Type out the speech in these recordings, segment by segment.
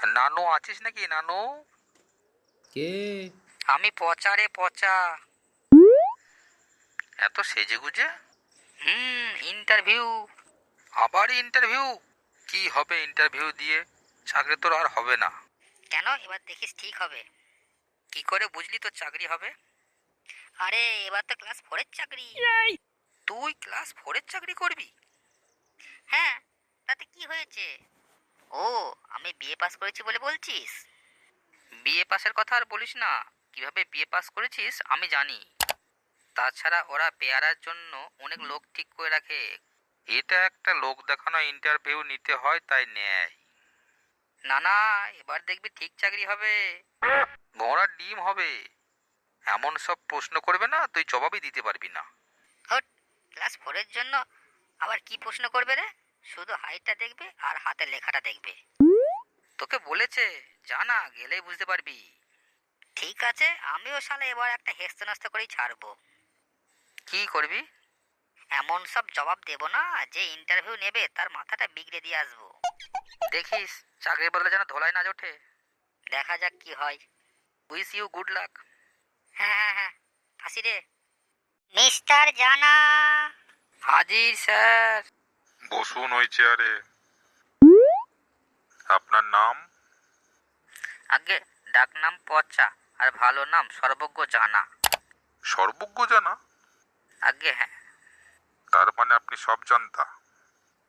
নানু আছিস নাকি নানু? কে? আমি পচা রে পচা। এত সেজে গুজে? ইন্টারভিউ। আবার ইন্টারভিউ? কি হবে ইন্টারভিউ দিয়ে? চাকরি তোর আর হবে না। কেন? এবার দেখিস ঠিক হবে। কি করে বুঝলি তোর চাকরি হবে? আরে এবার তো ক্লাস 4 এর চাকরি। তুই ক্লাস ফোরের চাকরি করবি? হ্যাঁ, তাতে কি হয়েছে? ও, আমি বিএ পাস করেছি বলে বলছিস? বিএ পাসের কথা আর বলিস না। কিভাবে বিএ পাস করেছিস আমি জানি। তাছাড়া ওরা পেয়ারার জন্য অনেক লোক ঠিক করে রাখে। এটা একটা লোক দেখানো ইন্টারভিউ নিতে হয় তাই নেয়। না না, এবার দেখবি ঠিক চাকরি হবে। ঘোড়ার ডিম হবে। এমন সব প্রশ্ন করবে না তুই জবাবই দিতে পারবি না। হট, ক্লাস 4 এর জন্য আবার কি প্রশ্ন করবে রে? শুধু হাইটটা দেখবে আর হাতের লেখাটা দেখবে। তোকে বলেছে, জানা গেলেই বুঝতে পারবি। ঠিক আছে, আমিও শালা এবার একটা হেস্তনেস্ত করেই ছাড়বো। কি করবি? এমন সব জবাব দেবো না যে ইন্টারভিউ নেবে তার মাথাটা বিগড়ে দিয়ে আসবো। দেখিস চাকরির বদলে যেন ধোলাই না জোটে। দেখা যাক কি হয়। Wish you good luck. হ্যাঁ হ্যাঁ হ্যাঁ, আসি রে। মিস্টার জানা। হাজির স্যার। বসুন ওই চেয়ারে। আপনার নাম? আগে ডাক নাম পচা, আর ভালো নাম সর্বজ্ঞ জানা। সর্বজ্ঞ জানা? আগে হ্যাঁ। তার মানে আপনি সব জানতা।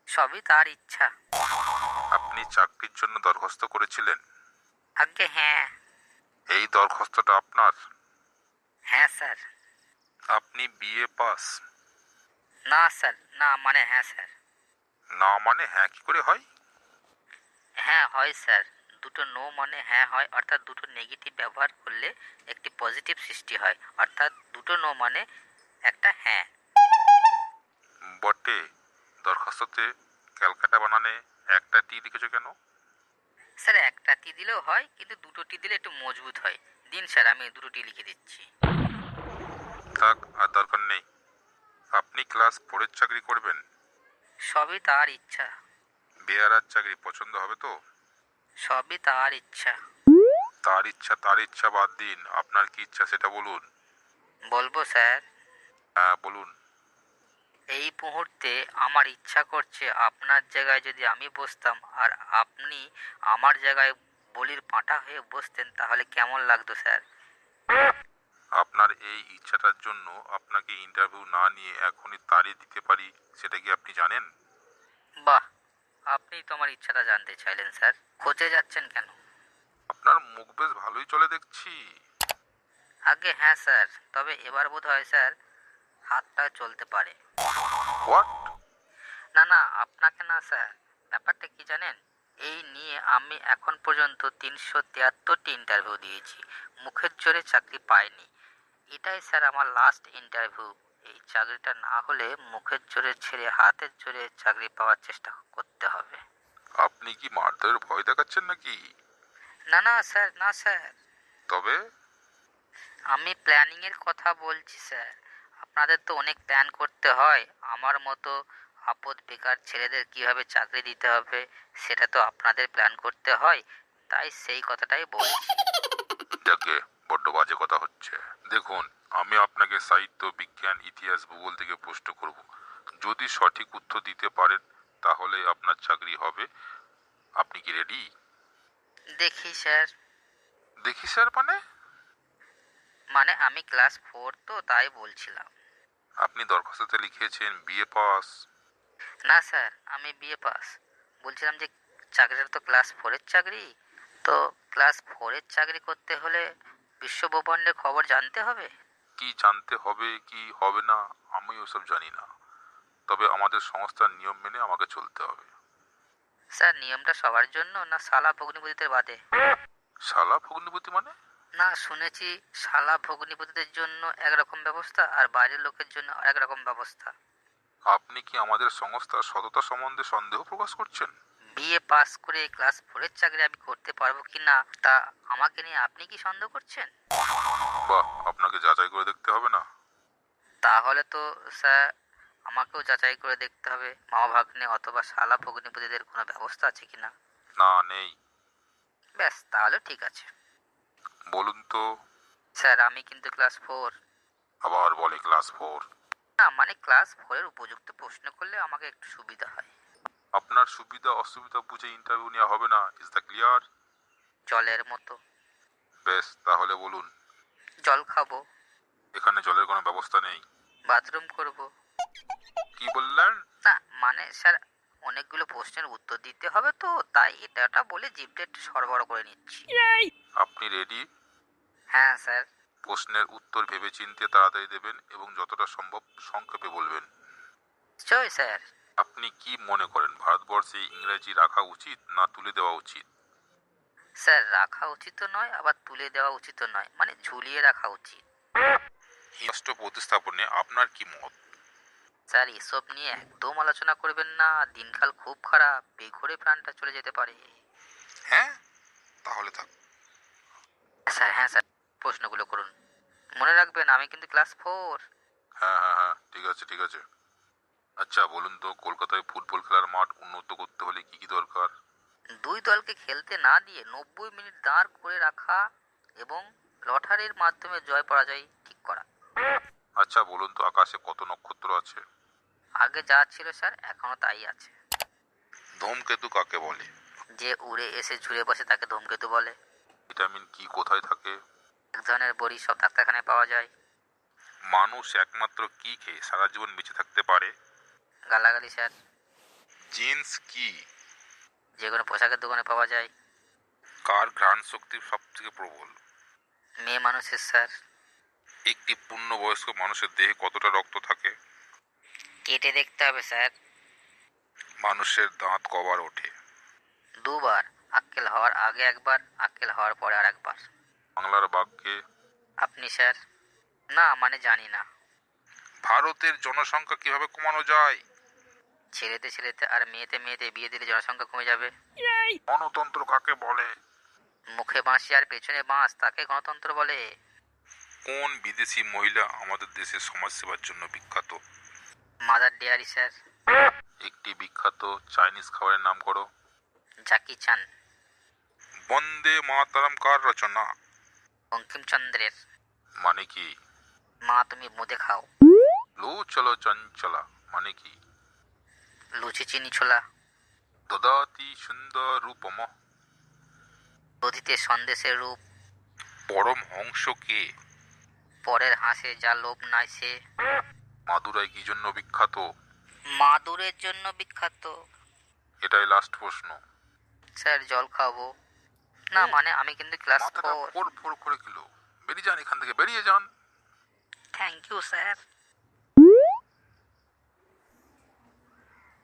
সবই তার ইচ্ছা। আপনি চাকরির জন্য দরখাস্ত করেছিলেন? আগে হ্যাঁ। এই দরখাস্তটা আপনার? হ্যাঁ স্যার। আপনি বিএ পাস? না স্যার, না মানে হ্যাঁ স্যার। না মানে হ্যাঁ কি করে হয়? হ্যাঁ হয় স্যার। দুটো নো মানে হ্যাঁ হয়, অর্থাৎ দুটো নেগেটিভ ব্যবহার করলে একটি পজিটিভ সৃষ্টি হয়, অর্থাৎ দুটো নো মানে একটা হ্যাঁ। বটে। দরখাস্ততে ক্যালকাটা বানানে একটা টি লিখেছো কেন? স্যার একটা টি দিলেও হয়, কিন্তু দুটো টি দিলে একটু মজবুত হয়। দিন স্যার, আমি দুটো টি লিখে দিচ্ছি। থাক, আর দরকার নেই। আপনি ক্লাস 4-এর চাকরি করবেন? সবই তার ইচ্ছা। বেয়ারার চাকরি পছন্দ হবে তো? সবই তার ইচ্ছা। তার ইচ্ছা বাদ দিন, আপনার কি ইচ্ছা সেটা বলুন। বলবো স্যার? হ্যাঁ বলুন। এই মুহূর্তে আমার ইচ্ছা করছে আপনার জায়গায় যদি আমি বসতাম আর আপনি আমার জায়গায় বলির পাঁঠা হয়ে বসতেন, তাহলে কেমন লাগতো স্যার? আপনার এই ইচ্ছাটার জন্য আপনাকে ইন্টারভিউ না নিয়ে এখনই তাড়িয়ে দিতে পারি, সেটা কি আপনি জানেন? বাহ, আপনি তো আমার ইচ্ছাটা জানতে চাইলেন স্যার। খোঁজে যাচ্ছেন কেন? আপনার মুখ বেশ ভালোই চলে দেখছি। আগে হ্যাঁ স্যার, তবে এবার বোধ হয় স্যার হাতটা চলতে পারে। হোয়াট? না না, আপনাকে না স্যার। ব্যাপারটা কি জানেন? এই নিয়ে আমি এখন পর্যন্ত 373টি ইন্টারভিউ দিয়েছি, মুখের জোরে চাকরি পাইনি। এটাই স্যার আমার লাস্ট ইন্টারভিউ। এই চাকরিটা না হলে মুখের জোরে ছেড়ে হাতের জোরে চাকরি পাওয়ার চেষ্টা করতে হবে। আপনি কি মারধরের ভয় দেখাচ্ছেন নাকি? না না স্যার, না স্যার। তবে? আমি প্ল্যানিং এর কথা বলছি স্যার। আপনাদের তো অনেক প্ল্যান করতে হয়। আমার মতো আপদ বেকার ছেলেদের কিভাবে চাকরি দিতে হবে সেটা তো আপনাদের প্ল্যান করতে হয়। তাই সেই কথাটাই বলছি। যাকে, বড্ড বাজে কথা হচ্ছে। দেখুন, আমি আপনাকে সাহিত্য, বিজ্ঞান, ইতিহাস, ভূগোল থেকে প্রশ্ন করব। যদি সঠিক উত্তর দিতে পারেন তাহলে আপনার চাকরি হবে। আপনি কি রেডি? দেখি স্যার। দেখি স্যার মানে? মানে আমি ক্লাস 4 তো তাই বলছিলাম। আপনি দরখাস্ততে লিখেছেন বিএ পাস। না স্যার, আমি বিএ পাস। বলছিলাম যে চাকরিটা তো ক্লাস 4 এর চাকরি। তো ক্লাস 4 এর চাকরি করতে হলে বিশ্বব্রহ্মাণ্ডের খবর জানতে হবে। কি জানতে হবে কি হবে না আমি ওসব জানি না, তবে আমাদের সংস্থার নিয়ম মেনে আমাকে চলতে হবে। স্যার নিয়মটা সবার জন্য না শালা ভগ্নিপতিদের বাদে? শালা ভগ্নিপতি মানে? না, শুনেছি শালা ভগ্নিপতিদের জন্য একরকম ব্যবস্থা আর বাইরের লোকের জন্য আরেক রকম ব্যবস্থা। আপনি কি আমাদের সংস্থার সততা সম্বন্ধে সন্দেহ প্রকাশ করছেন? বিএ পাস করে ক্লাস 4 এর চাকরি আমি করতে পারবো কি না তা আমাকে নিয়ে আপনি কি সন্দেহ করছেন? বাহ, আপনাকে যাচাই করে দেখতে হবে না? তাহলে তো স্যার আমাকেও যাচাই করে দেখতে হবে মামা ভাগ্নে অথবা শালা ভগ্নিপতিদের কোনো ব্যবস্থা আছে কিনা। না, নেই। ব্যাস তাহলে ঠিক আছে। বলুন তো। স্যার আমি কিন্তু ক্লাস 4। আবার বলে ক্লাস 4। না মানে ক্লাস 4-এর উপযুক্ত প্রশ্ন করলে আমাকে একটু সুবিধা হয়। আপনার সুবিধা অসুবিধা বুঝে ইন্টারভিউ নেওয়া হবে না, ইজ দ্য ক্লিয়ার? জলের মতো। বেশ, তাহলে বলুন। জল খাবো। এখানে জলের কোনো ব্যবস্থা নেই। বাথরুম করব। কি বললেন? না মানে স্যার অনেকগুলো প্রশ্নের উত্তর দিতে হবে তো তাই এটা বলে জিভটা একটু সড়বড় করে নিচ্ছি। আপনি রেডি? হ্যাঁ স্যার। প্রশ্নের উত্তর ভেবেচিন্তে তাড়াতাড়ি দেবেন এবং যতটা সম্ভব সংক্ষেপে বলবেন। নিশ্চয়ই স্যার। আপনি কি মনে করেন ভারতবর্ষে ইংরেজি রাখা উচিত না তুলে দেওয়া উচিত? স্যার রাখা উচিত নয় আবার তুলে দেওয়া উচিত নয়, মানে ঝুলিয়ে রাখা উচিত। রাষ্ট্র প্রতিস্থাপনে আপনার কি মত? স্যার এসব নিয়ে একদম আলোচনা করবেন না, দিনকাল খুব খারাপ, বেঘরে প্রাণটা চলে যেতে পারে। হ্যাঁ, তাহলে থাক। স্যার হ্যাঁ স্যার, প্রশ্নগুলো করুন। মনে রাখবেন আমি কিন্তু ক্লাস 4। হ্যাঁ হ্যাঁ হ্যাঁ, ঠিক আছে ঠিক আছে। আচ্ছা বলুন তো, কলকাতায় ফুটবল খেলার মাঠ উন্নত করতে হলে কি কি দরকার? দুই দলকে খেলতে না দিয়ে 90 মিনিট দাঁড় করে রাখা এবং লটারির মাধ্যমে জয় পরাজয় ঠিক করা। আচ্ছা বলুন তো, আকাশে কত নক্ষত্র আছে? আগে যা ছিল স্যার এখনো তাই আছে। ধূমকেতু কাকে বলে? যে উড়ে এসে ঝুড়ে বসে তাকে ধূমকেতু বলে। ভিটামিন কি কোথায় থাকে? এক ধরনের বড়ি সব ডাক্তারখানায় পাওয়া যায়। মানুষ একমাত্র কি খেয়ে সারা জীবন বেঁচে থাকতে পারে? গালাগালি স্যার। জিন্স কি? যে কোনো পোশাকের দোকানে পাওয়া যায়। কার ঘ্রাণ শক্তি সব থেকে প্রবল? মেয়ে মানুষের স্যার। একটি পূর্ণবয়স্ক মানুষের দেহে কতটা রক্ত থাকে? কেটে দেখতে হবে স্যার। মানুষের দাঁত কবার ওঠে? দুবার, আক্কেল হওয়ার আগে একবার, আক্কেল হওয়ার পরে আর একবার। বাংলার বাঘকে? আপনি স্যার। না মানে জানি না। ভারতের জনসংখ্যা কিভাবে কমানো যায়? ছেলেতে ছেলেতে আর মেয়েতে মেয়েতে বিয়ে দিলে জনসংখ্যা কমে যাবে। গণতন্ত্র কাকে বলে? মুখে বাঁশি আর পেছনে বাঁশ তাকে গণতন্ত্র বলে। কোন বিদেশি মহিলা আমাদের দেশের সমাজসেবার জন্য বিখ্যাত? Mother dairy sir. একটি বিখ্যাত চাইনিজ খাবারের নাম করো। জাকি চান। বন্দে মাতরম কার রচনা? বঙ্কিমচন্দ্রের। মানে কি? মা তুমি মুদে খাও। লো চলো চঞ্চলা মানে কি? লুচি চিনি ছোলা। দদাতি সুন্দর রূপম। দধিতে সন্দেশের রূপ। পরম হংস কে? পরের হাঁসে যা লোভ নাই সে। মাদুরাই কি জন্য বিখ্যাত? মাদুরের জন্য বিখ্যাত। এটাই লাস্ট প্রশ্ন। স্যার জল খাবো। না মানে আমি কিন্তু ক্লাস মাথাটা 4। ফোর ফোর করে গেল। বেরিয়ে যান এখান থেকে, বেরিয়ে যান। Thank you sir.